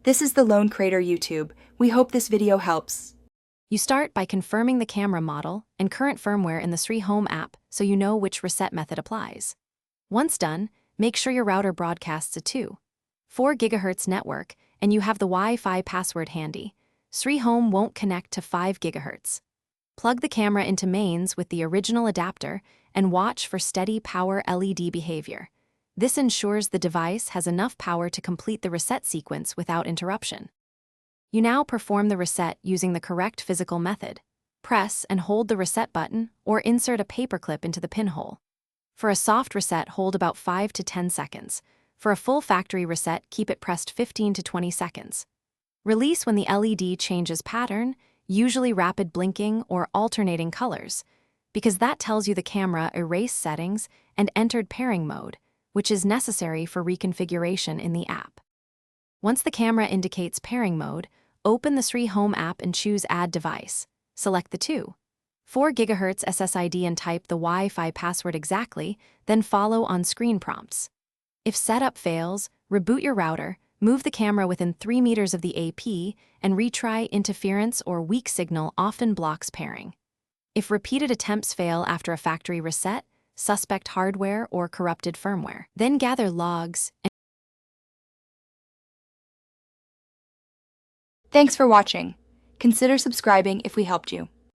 This is the Lone Crater YouTube. We hope this video helps. You start by confirming the camera model and current firmware in the Srihome app so you know which reset method applies. Once done, make sure your router broadcasts a 2.4 GHz network and you have the Wi-Fi password handy. Srihome won't connect to 5 GHz. Plug the camera into mains with the original adapter and watch for steady power LED behavior. This ensures the device has enough power to complete the reset sequence without interruption. You now perform the reset using the correct physical method. Press and hold the reset button or insert a paperclip into the pinhole. For a soft reset, hold about 5 to 10 seconds. For a full factory reset, keep it pressed 15 to 20 seconds. Release when the LED changes pattern, usually rapid blinking or alternating colors, because that tells you the camera erased settings and entered pairing mode, which is necessary for reconfiguration in the app. Once the camera indicates pairing mode, open the Srihome app and choose Add Device. Select the 2.4 GHz SSID and type the Wi-Fi password exactly, then follow on-screen prompts. If setup fails, reboot your router, move the camera within 3 meters of the AP, and retry. Interference or weak signal often blocks pairing. If repeated attempts fail after a factory reset, suspect hardware or corrupted firmware. Then gather logs and Thanks for watching. Consider subscribing if we helped you.